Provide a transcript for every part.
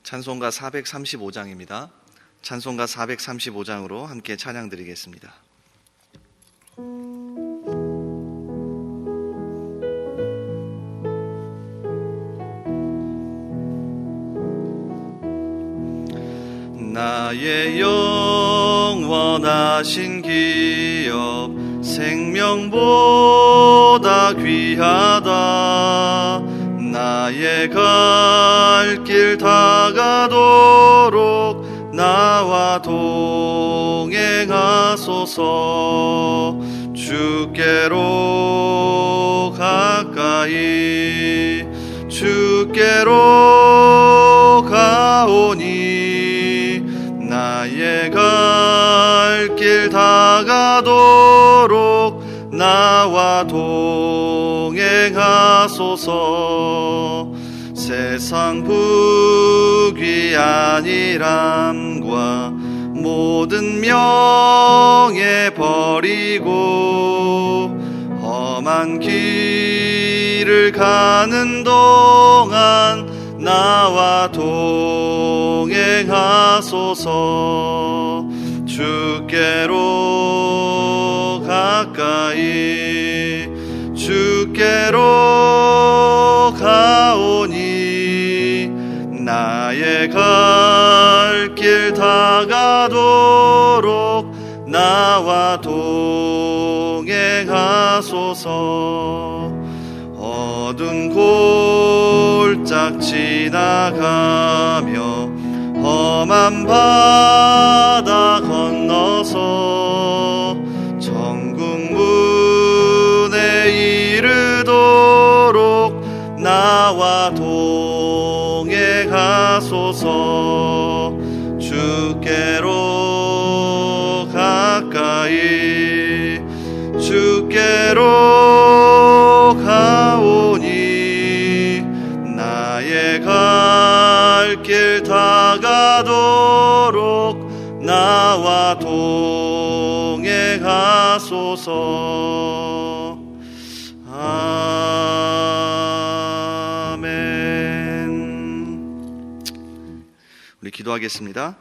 찬송가 435장입니다. 찬송가 435장으로 함께 찬양 드리겠습니다. 나의 영원하신 기업 생명보다 귀하다. 나의 갈 길 다가도록 나와 동행하소서. 주께로 가까이 주께로 가오니 나의 갈 길 다가도록 나와 동행하소서. 세상 부귀 안일함과 모든 명예 버리고 험한 길을 가는 동안 나와 동행하소서. 주께로 가까이 주께로 가오니 나의 갈 길 다가도록 나와 동행하소서. 어두운 골짝 지나가며 험한 바다 건너서 천국 문에 이르도록 나와 동행하소서. 주께로 가까이 주께로 가오니 나의 갈 길 다가도록 나와 동행하소서. 아멘. 우리 기도하겠습니다.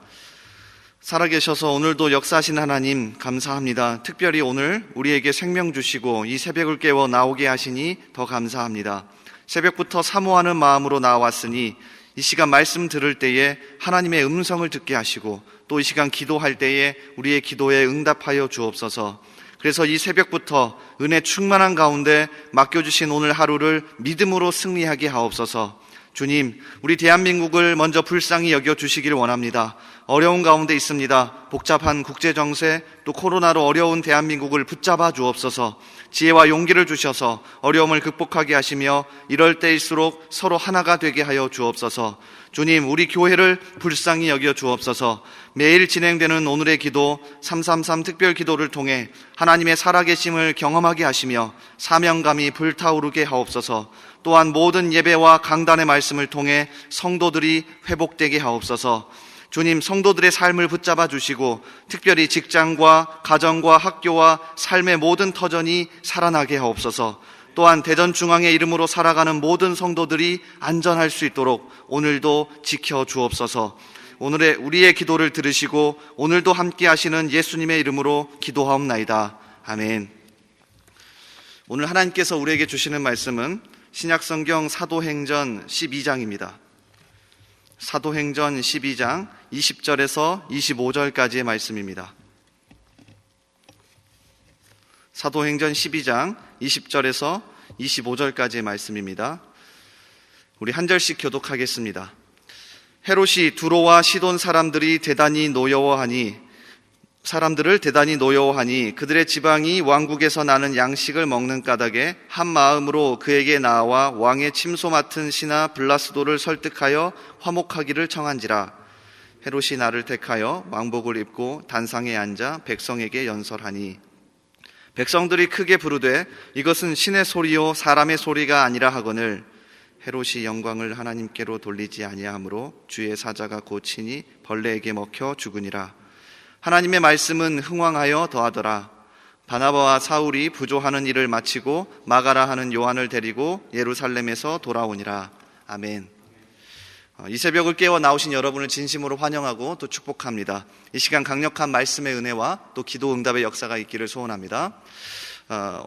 살아계셔서 오늘도 역사하신 하나님 감사합니다. 특별히 오늘 우리에게 생명 주시고 이 새벽을 깨워 나오게 하시니 더 감사합니다. 새벽부터 사모하는 마음으로 나왔으니 이 시간 말씀 들을 때에 하나님의 음성을 듣게 하시고 또 이 시간 기도할 때에 우리의 기도에 응답하여 주옵소서. 그래서 이 새벽부터 은혜 충만한 가운데 맡겨주신 오늘 하루를 믿음으로 승리하게 하옵소서. 주님, 우리 대한민국을 먼저 불쌍히 여겨주시기를 원합니다. 어려운 가운데 있습니다. 복잡한 국제정세 또 코로나로 어려운 대한민국을 붙잡아 주옵소서. 지혜와 용기를 주셔서 어려움을 극복하게 하시며 이럴 때일수록 서로 하나가 되게 하여 주옵소서. 주님, 우리 교회를 불쌍히 여겨 주옵소서. 매일 진행되는 오늘의 기도 333 특별 기도를 통해 하나님의 살아계심을 경험하게 하시며 사명감이 불타오르게 하옵소서. 또한 모든 예배와 강단의 말씀을 통해 성도들이 회복되게 하옵소서. 주님, 성도들의 삶을 붙잡아 주시고 특별히 직장과 가정과 학교와 삶의 모든 터전이 살아나게 하옵소서. 또한 대전중앙의 이름으로 살아가는 모든 성도들이 안전할 수 있도록 오늘도 지켜 주옵소서. 오늘의 우리의 기도를 들으시고 오늘도 함께 하시는 예수님의 이름으로 기도하옵나이다. 아멘. 오늘 하나님께서 우리에게 주시는 말씀은 신약성경 사도행전 12장입니다. 사도행전 12장 20절에서 25절까지의 말씀입니다. 사도행전 12장 20절에서 25절까지의 말씀입니다. 우리 한 절씩 교독하겠습니다. 헤롯이 두로와 시돈 사람들을 대단히 노여워하니 그들의 지방이 왕국에서 나는 양식을 먹는 까닭에 한 마음으로 그에게 나와 왕의 침소 맡은 신하 블라스도를 설득하여 화목하기를 청한지라. 헤롯이 나를 택하여 왕복을 입고 단상에 앉아 백성에게 연설하니 백성들이 크게 부르되 이것은 신의 소리요 사람의 소리가 아니라 하거늘 헤롯이 영광을 하나님께로 돌리지 아니하므로 주의 사자가 고치니 벌레에게 먹혀 죽으니라. 하나님의 말씀은 흥왕하여 더하더라. 바나바와 사울이 부조하는 일을 마치고 마가라 하는 요한을 데리고 예루살렘에서 돌아오니라. 아멘. 이 새벽을 깨워 나오신 여러분을 진심으로 환영하고 또 축복합니다. 이 시간 강력한 말씀의 은혜와 또 기도 응답의 역사가 있기를 소원합니다.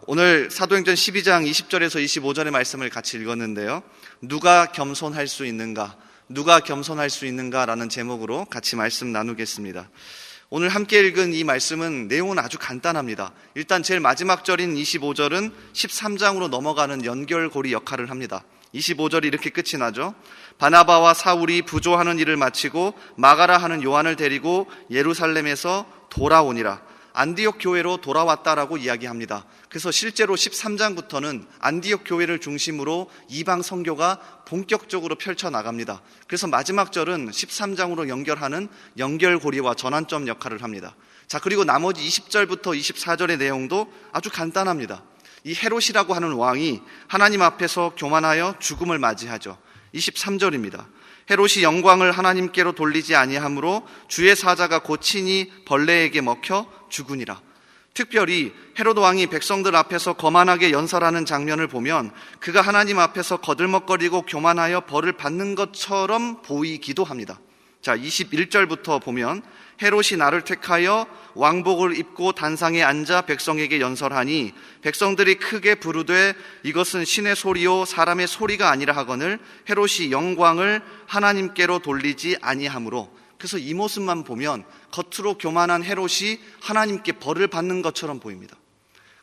오늘 사도행전 12장 20절에서 25절의 말씀을 같이 읽었는데요. 누가 겸손할 수 있는가? 누가 겸손할 수 있는가라는 제목으로 같이 말씀 나누겠습니다. 오늘 함께 읽은 이 말씀은 내용은 아주 간단합니다. 일단 제일 마지막 절인 25절은 13장으로 넘어가는 연결고리 역할을 합니다. 25절이 이렇게 끝이 나죠. 바나바와 사울이 부조하는 일을 마치고 마가라 하는 요한을 데리고 예루살렘에서 돌아오니라. 안디옥 교회로 돌아왔다라고 이야기합니다. 그래서 실제로 13장부터는 안디옥 교회를 중심으로 이방 선교가 본격적으로 펼쳐나갑니다. 그래서 마지막 절은 13장으로 연결하는 연결고리와 전환점 역할을 합니다. 자, 그리고 나머지 20절부터 24절의 내용도 아주 간단합니다. 이 헤롯이라고 하는 왕이 하나님 앞에서 교만하여 죽음을 맞이하죠. 23절입니다. 헤롯이 영광을 하나님께로 돌리지 아니하므로 주의 사자가 고치니 벌레에게 먹혀 죽으니라. 특별히 헤롯 왕이 백성들 앞에서 거만하게 연설하는 장면을 보면 그가 하나님 앞에서 거들먹거리고 교만하여 벌을 받는 것처럼 보이기도 합니다. 자, 21절부터 보면 헤롯이 나를 택하여 왕복을 입고 단상에 앉아 백성에게 연설하니 백성들이 크게 부르되 이것은 신의 소리요 사람의 소리가 아니라 하거늘 헤롯이 영광을 하나님께로 돌리지 아니하므로. 그래서 이 모습만 보면 겉으로 교만한 헤롯이 하나님께 벌을 받는 것처럼 보입니다.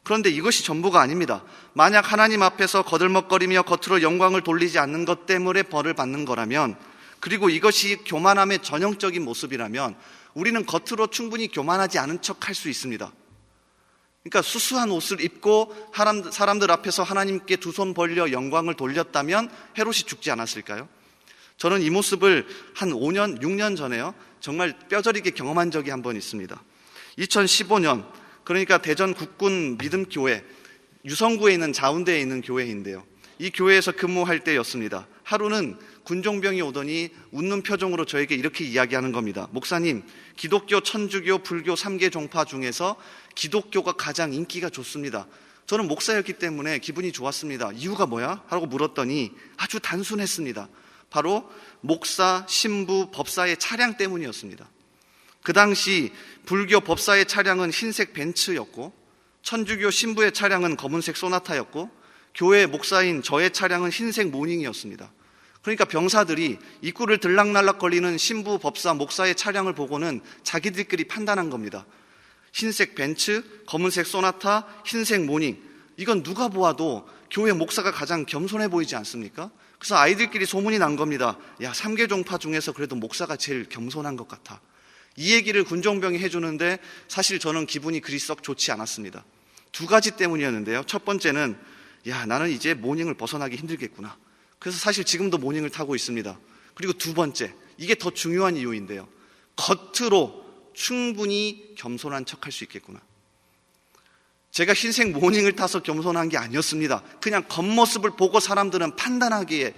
그런데 이것이 전부가 아닙니다. 만약 하나님 앞에서 거들먹거리며 겉으로 영광을 돌리지 않는 것 때문에 벌을 받는 거라면, 그리고 이것이 교만함의 전형적인 모습이라면 우리는 겉으로 충분히 교만하지 않은 척 할 수 있습니다. 그러니까 수수한 옷을 입고 사람들 앞에서 하나님께 두 손 벌려 영광을 돌렸다면 헤롯이 죽지 않았을까요? 저는 이 모습을 한 5년, 6년 전에요, 정말 뼈저리게 경험한 적이 한 번 있습니다. 2015년, 그러니까 대전 국군 믿음교회, 유성구에 있는 자운대에 있는 교회인데요. 이 교회에서 근무할 때였습니다. 하루는 군종병이 오더니 웃는 표정으로 저에게 이렇게 이야기하는 겁니다. 목사님, 기독교, 천주교, 불교 3개 종파 중에서 기독교가 가장 인기가 좋습니다. 저는 목사였기 때문에 기분이 좋았습니다. 이유가 뭐야? 하고 물었더니 아주 단순했습니다. 바로 목사, 신부, 법사의 차량 때문이었습니다. 그 당시 불교 법사의 차량은 흰색 벤츠였고 천주교 신부의 차량은 검은색 소나타였고 교회 목사인 저의 차량은 흰색 모닝이었습니다. 그러니까 병사들이 입구를 들락날락거리는 신부, 법사, 목사의 차량을 보고는 자기들끼리 판단한 겁니다. 흰색 벤츠, 검은색 소나타, 흰색 모닝, 이건 누가 보아도 교회 목사가 가장 겸손해 보이지 않습니까? 그래서 아이들끼리 소문이 난 겁니다. 야, 3개 종파 중에서 그래도 목사가 제일 겸손한 것 같아. 이 얘기를 군종병이 해주는데 사실 저는 기분이 그리 썩 좋지 않았습니다. 두 가지 때문이었는데요. 첫 번째는 야, 나는 이제 모닝을 벗어나기 힘들겠구나. 그래서 사실 지금도 모닝을 타고 있습니다. 그리고 두 번째, 이게 더 중요한 이유인데요. 겉으로 충분히 겸손한 척할 수 있겠구나. 제가 흰색 모닝을 타서 겸손한 게 아니었습니다. 그냥 겉모습을 보고 사람들은 판단하기에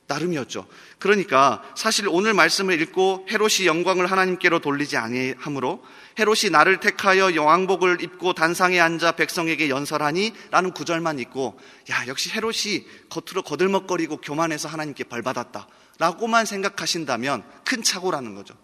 나름이었죠. 그러니까 사실 오늘 말씀을 읽고 헤롯이 영광을 하나님께로 돌리지 아니하므로 헤롯이 나를 택하여 왕복을 입고 단상에 앉아 백성에게 연설하니 라는 구절만 읽고 야, 역시 헤롯이 겉으로 거들먹거리고 교만해서 하나님께 벌받았다 라고만 생각하신다면 큰 착오라는 거죠.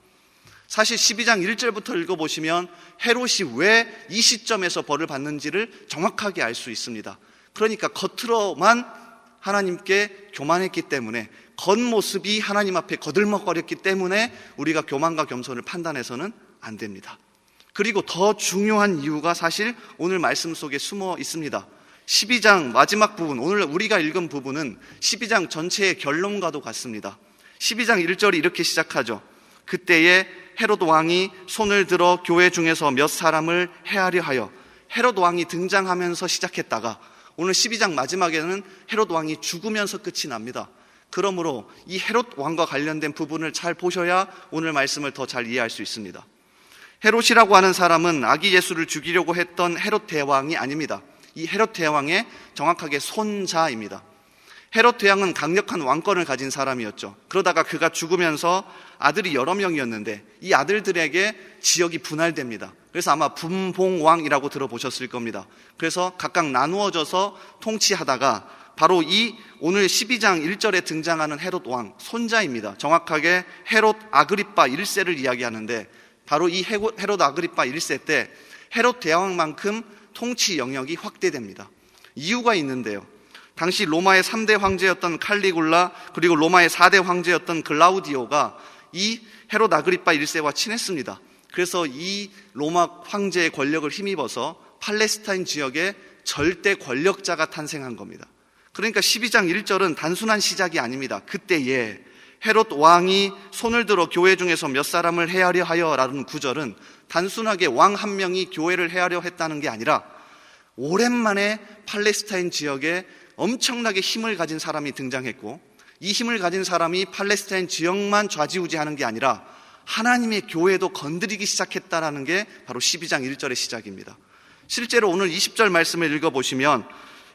사실 12장 1절부터 읽어보시면 헤롯이 왜 이 시점에서 벌을 받는지를 정확하게 알 수 있습니다. 그러니까 겉으로만 하나님께 교만했기 때문에, 겉모습이 하나님 앞에 거들먹거렸기 때문에 우리가 교만과 겸손을 판단해서는 안 됩니다. 그리고 더 중요한 이유가 사실 오늘 말씀 속에 숨어 있습니다. 12장 마지막 부분, 오늘 우리가 읽은 부분은 12장 전체의 결론과도 같습니다. 12장 1절이 이렇게 시작하죠. 그때에 헤롯 왕이 손을 들어 교회 중에서 몇 사람을 해하려 하여. 헤롯 왕이 등장하면서 시작했다가 오늘 12장 마지막에는 헤롯 왕이 죽으면서 끝이 납니다. 그러므로 이 헤롯 왕과 관련된 부분을 잘 보셔야 오늘 말씀을 더 잘 이해할 수 있습니다. 헤롯이라고 하는 사람은 아기 예수를 죽이려고 했던 헤롯 대왕이 아닙니다. 이 헤롯 대왕의 정확하게 손자입니다. 헤롯 대왕은 강력한 왕권을 가진 사람이었죠. 그러다가 그가 죽으면서 아들이 여러 명이었는데 이 아들들에게 지역이 분할됩니다. 그래서 아마 분봉왕이라고 들어보셨을 겁니다. 그래서 각각 나누어져서 통치하다가 바로 이 오늘 12장 1절에 등장하는 헤롯 왕 손자입니다. 정확하게 헤롯 아그리빠 1세를 이야기하는데, 바로 이 헤롯 아그리빠 1세 때 헤롯 대왕만큼 통치 영역이 확대됩니다. 이유가 있는데요. 당시 로마의 3대 황제였던 칼리굴라, 그리고 로마의 4대 황제였던 글라우디오가 이 헤롯 아그리빠 1세와 친했습니다. 그래서 이 로마 황제의 권력을 힘입어서 팔레스타인 지역에 절대 권력자가 탄생한 겁니다. 그러니까 12장 1절은 단순한 시작이 아닙니다. 그때에 헤롯 왕이 손을 들어 교회 중에서 몇 사람을 해하려 하여라는 구절은 단순하게 왕 한 명이 교회를 해하려 했다는 게 아니라 오랜만에 팔레스타인 지역에 엄청나게 힘을 가진 사람이 등장했고, 이 힘을 가진 사람이 팔레스타인 지역만 좌지우지하는 게 아니라 하나님의 교회도 건드리기 시작했다는 게 바로 12장 1절의 시작입니다. 실제로 오늘 20절 말씀을 읽어보시면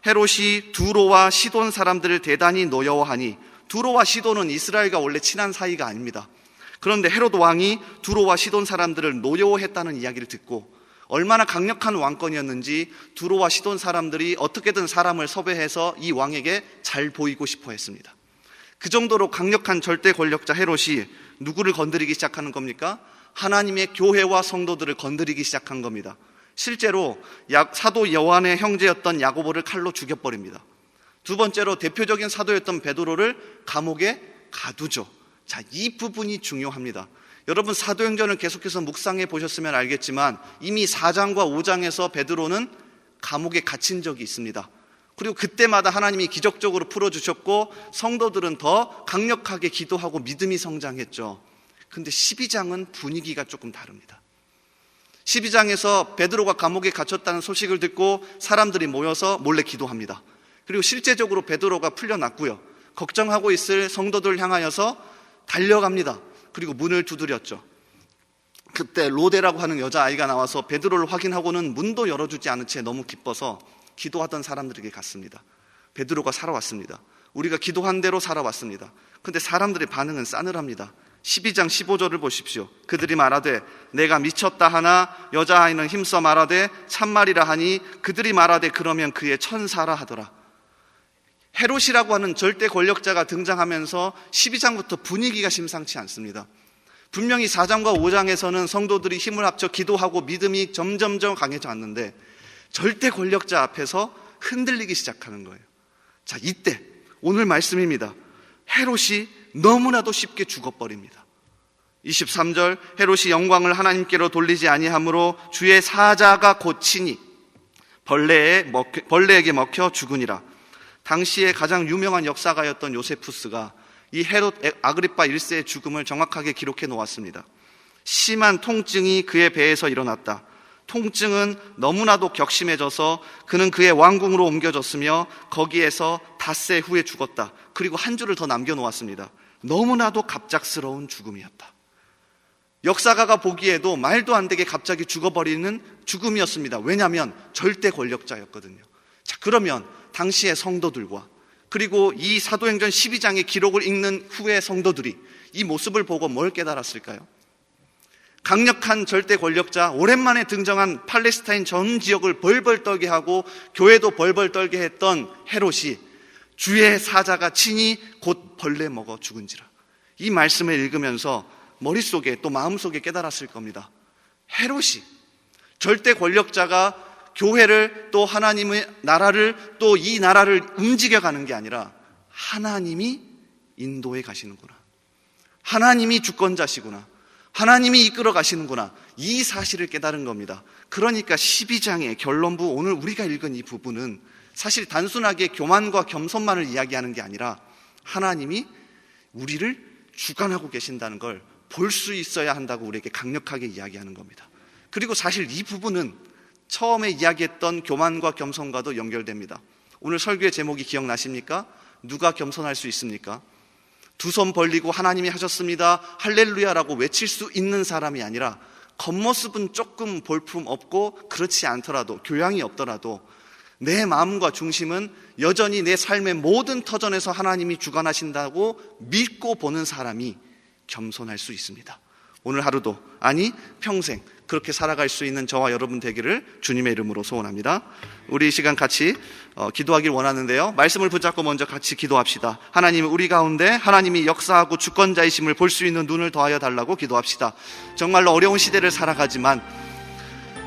헤롯이 두로와 시돈 사람들을 대단히 노여워하니, 두로와 시돈은 이스라엘과 원래 친한 사이가 아닙니다. 그런데 헤롯 왕이 두로와 시돈 사람들을 노여워했다는 이야기를 듣고 얼마나 강력한 왕권이었는지 두로와 시돈 사람들이 어떻게든 사람을 섭외해서 이 왕에게 잘 보이고 싶어 했습니다. 그 정도로 강력한 절대 권력자 헤롯이 누구를 건드리기 시작하는 겁니까? 하나님의 교회와 성도들을 건드리기 시작한 겁니다. 실제로 사도 요한의 형제였던 야고보를 칼로 죽여버립니다. 두 번째로 대표적인 사도였던 베드로를 감옥에 가두죠. 자, 이 부분이 중요합니다. 여러분, 사도행전을 계속해서 묵상해 보셨으면 알겠지만 이미 4장과 5장에서 베드로는 감옥에 갇힌 적이 있습니다. 그리고 그때마다 하나님이 기적적으로 풀어주셨고 성도들은 더 강력하게 기도하고 믿음이 성장했죠. 근데 12장은 분위기가 조금 다릅니다. 12장에서 베드로가 감옥에 갇혔다는 소식을 듣고 사람들이 모여서 몰래 기도합니다. 그리고 실제적으로 베드로가 풀려났고요. 걱정하고 있을 성도들을 향하여서 달려갑니다. 그리고 문을 두드렸죠. 그때 로데라고 하는 여자아이가 나와서 베드로를 확인하고는 문도 열어주지 않은 채 너무 기뻐서 기도하던 사람들에게 갔습니다. 베드로가 살아왔습니다. 우리가 기도한 대로 살아왔습니다. 근데 사람들의 반응은 싸늘합니다. 12장 15절을 보십시오. 그들이 말하되 내가 미쳤다 하나 여자아이는 힘써 말하되 참말이라 하니 그들이 말하되 그러면 그의 천사라 하더라. 헤롯이라고 하는 절대 권력자가 등장하면서 12장부터 분위기가 심상치 않습니다. 분명히 4장과 5장에서는 성도들이 힘을 합쳐 기도하고 믿음이 점점점 강해져 왔는데 절대 권력자 앞에서 흔들리기 시작하는 거예요. 자, 이때 오늘 말씀입니다. 헤롯이 너무나도 쉽게 죽어버립니다. 23절, 헤롯이 영광을 하나님께로 돌리지 아니하므로 주의 사자가 고치니 벌레에게 먹혀 죽으니라. 당시에 가장 유명한 역사가였던 요세푸스가 이 헤롯 아그리빠 1세의 죽음을 정확하게 기록해 놓았습니다. 심한 통증이 그의 배에서 일어났다. 통증은 너무나도 격심해져서 그는 그의 왕궁으로 옮겨졌으며 거기에서 닷새 후에 죽었다. 그리고 한 줄을 더 남겨놓았습니다. 너무나도 갑작스러운 죽음이었다. 역사가가 보기에도 말도 안 되게 갑자기 죽어버리는 죽음이었습니다. 왜냐하면 절대 권력자였거든요. 자, 그러면 당시의 성도들과 그리고 이 사도행전 12장의 기록을 읽는 후의 성도들이 이 모습을 보고 뭘 깨달았을까요? 강력한 절대 권력자, 오랜만에 등장한 팔레스타인 전 지역을 벌벌 떨게 하고 교회도 벌벌 떨게 했던 헤롯이 주의 사자가 친히 곧 벌레 먹어 죽은지라. 이 말씀을 읽으면서 머릿속에 또 마음속에 깨달았을 겁니다. 헤롯이 절대 권력자가 교회를 또 하나님의 나라를 또 이 나라를 움직여가는 게 아니라 하나님이 인도해 가시는구나. 하나님이 주권자시구나. 하나님이 이끌어 가시는구나. 이 사실을 깨달은 겁니다. 그러니까 12장의 결론부 오늘 우리가 읽은 이 부분은 사실 단순하게 교만과 겸손만을 이야기하는 게 아니라 하나님이 우리를 주관하고 계신다는 걸 볼 수 있어야 한다고 우리에게 강력하게 이야기하는 겁니다. 그리고 사실 이 부분은 처음에 이야기했던 교만과 겸손과도 연결됩니다. 오늘 설교의 제목이 기억나십니까? 누가 겸손할 수 있습니까? 두 손 벌리고 하나님이 하셨습니다 할렐루야라고 외칠 수 있는 사람이 아니라 겉모습은 조금 볼품 없고 그렇지 않더라도 교양이 없더라도 내 마음과 중심은 여전히 내 삶의 모든 터전에서 하나님이 주관하신다고 믿고 보는 사람이 겸손할 수 있습니다. 오늘 하루도, 아니 평생 그렇게 살아갈 수 있는 저와 여러분 되기를 주님의 이름으로 소원합니다. 우리 이 시간 같이 기도하길 원하는데요, 말씀을 붙잡고 먼저 같이 기도합시다. 하나님, 우리 가운데 하나님이 역사하고 주권자이심을 볼 수 있는 눈을 더하여 달라고 기도합시다. 정말로 어려운 시대를 살아가지만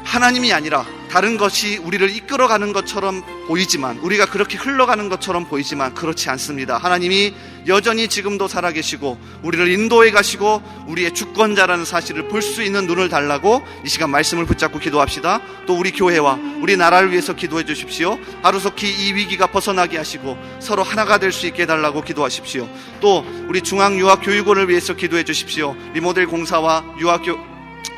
하나님이 아니라 다른 것이 우리를 이끌어가는 것처럼 보이지만, 우리가 그렇게 흘러가는 것처럼 보이지만 그렇지 않습니다. 하나님이 여전히 지금도 살아계시고 우리를 인도해 가시고 우리의 주권자라는 사실을 볼 수 있는 눈을 달라고 이 시간 말씀을 붙잡고 기도합시다. 또 우리 교회와 우리 나라를 위해서 기도해 주십시오. 하루속히 이 위기가 벗어나게 하시고 서로 하나가 될 수 있게 해달라고 기도하십시오. 또 우리 중앙유아교육원을 위해서 기도해 주십시오. 리모델 공사와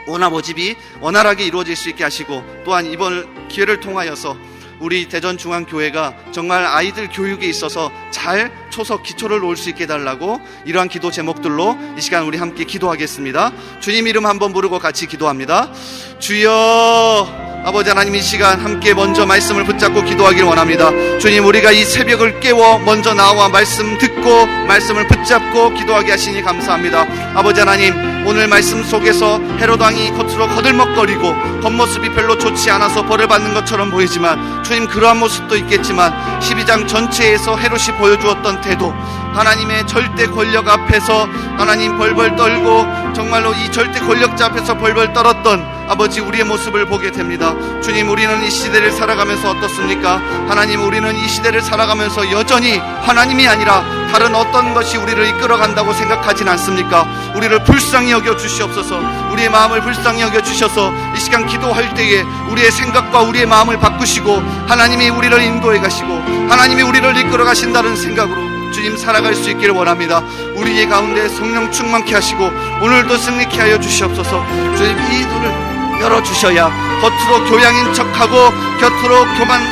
원화 모집이 원활하게 이루어질 수 있게 하시고, 또한 이번 기회를 통하여서 우리 대전중앙교회가 정말 아이들 교육에 있어서 잘 초석 기초를 놓을 수 있게 해달라고 이러한 기도 제목들로 이 시간 우리 함께 기도하겠습니다. 주님 이름 한번 부르고 같이 기도합니다. 주여, 아버지 하나님, 이 시간 함께 먼저 말씀을 붙잡고 기도하기를 원합니다. 주님, 우리가 이 새벽을 깨워 먼저 나와 말씀 듣고 말씀을 붙잡고 기도하게 하시니 감사합니다. 아버지 하나님, 오늘 말씀 속에서 헤롯 왕이 겉으로 거들먹거리고 겉모습이 별로 좋지 않아서 벌을 받는 것처럼 보이지만, 주님 그러한 모습도 있겠지만 12장 전체에서 헤롯이 보여주었던 태도, 하나님의 절대 권력 앞에서 하나님 벌벌 떨고 정말로 이 절대 권력자 앞에서 벌벌 떨었던 아버지 우리의 모습을 보게 됩니다. 주님, 우리는 이 시대를 살아가면서 어떻습니까? 하나님, 우리는 이 시대를 살아가면서 여전히 하나님이 아니라 다른 어떤 것이 우리를 이끌어간다고 생각하진 않습니까? 우리를 불쌍히 여겨 주시옵소서. 우리의 마음을 불쌍히 여겨 주셔서 이 시간 기도할 때에 우리의 생각과 우리의 마음을 바꾸시고 하나님이 우리를 인도해 가시고 하나님이 우리를 이끌어 가신다는 생각으로 주님 살아갈 수 있기를 원합니다. 우리의 가운데 성령 충만케 하시고 오늘도 승리케 하여 주시옵소서. 주님, 이 눈을 열어주셔야 겉으로 교양인 척하고 곁으로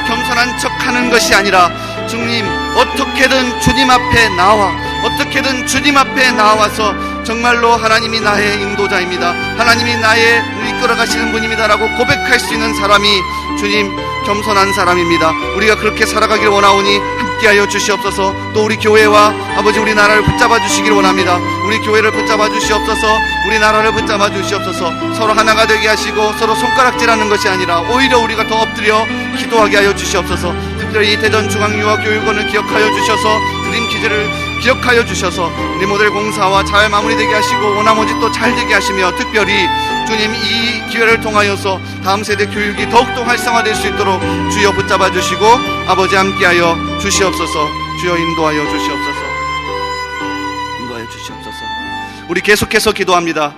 겸손한 척하는 것이 아니라, 주님 어떻게든 주님 앞에 나와서 정말로 하나님이 나의 인도자입니다, 하나님이 나의 이끌어 가시는 분입니다라고 고백할 수 있는 사람이 주님 겸손한 사람입니다. 우리가 그렇게 살아가길 원하오니 함께하여 주시옵소서. 또 우리 교회와 아버지 우리 나라를 붙잡아 주시길 원합니다. 우리 교회를 붙잡아 주시옵소서. 우리 나라를 붙잡아 주시옵소서. 서로 하나가 되게 하시고 서로 손가락질하는 것이 아니라 오히려 우리가 더 엎드려 기도하게 하여 주시옵소서. 특별히 대전중앙유아교육원을 기억하여 주셔서 드림 퀴즈를 기억하여 주셔서 리모델 공사와 잘 마무리되게 하시고 원화모집도 잘 되게 하시며, 특별히 주님 이 기회를 통하여서 다음 세대 교육이 더욱더 활성화될 수 있도록 주여 붙잡아 주시고 아버지 함께하여 주시옵소서. 주여 인도하여 주시옵소서. 우리 계속해서 기도합니다.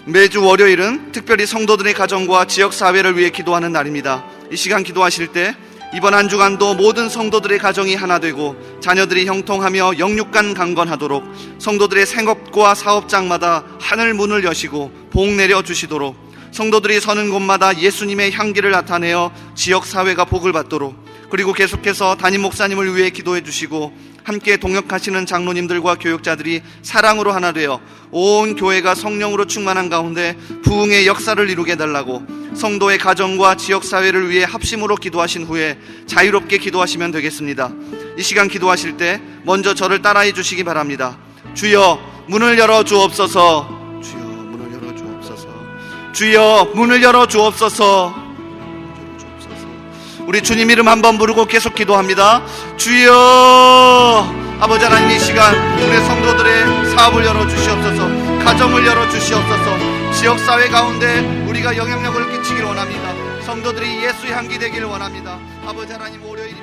매주 월요일은 특별히 성도들의 가정과 지역사회를 위해 기도하는 날입니다. 이 시간 기도하실 때 이번 한 주간도 모든 성도들의 가정이 하나 되고 자녀들이 형통하며 영육간 강건하도록 성도들의 생업과 사업장마다 하늘 문을 여시고 복 내려 주시도록, 성도들이 서는 곳마다 예수님의 향기를 나타내어 지역사회가 복을 받도록, 그리고 계속해서 담임 목사님을 위해 기도해 주시고 함께 동역하시는 장로님들과 교육자들이 사랑으로 하나 되어 온 교회가 성령으로 충만한 가운데 부흥의 역사를 이루게 해달라고 성도의 가정과 지역사회를 위해 합심으로 기도하신 후에 자유롭게 기도하시면 되겠습니다. 이 시간 기도하실 때 먼저 저를 따라해 주시기 바랍니다. 주여 문을 열어 주옵소서. 주여 문을 열어 주옵소서. 주여 문을 열어 주옵소서. 우리 주님 이름 한번 부르고 계속 기도합니다. 주여, 아버지 하나님, 이 시간 우리 성도들의 사업을 열어주시옵소서. 가정을 열어주시옵소서. 지역사회 가운데 우리가 영향력을 끼치기를 원합니다. 성도들이 예수의 향기 되기를 원합니다. 아버지 하나님, 월요일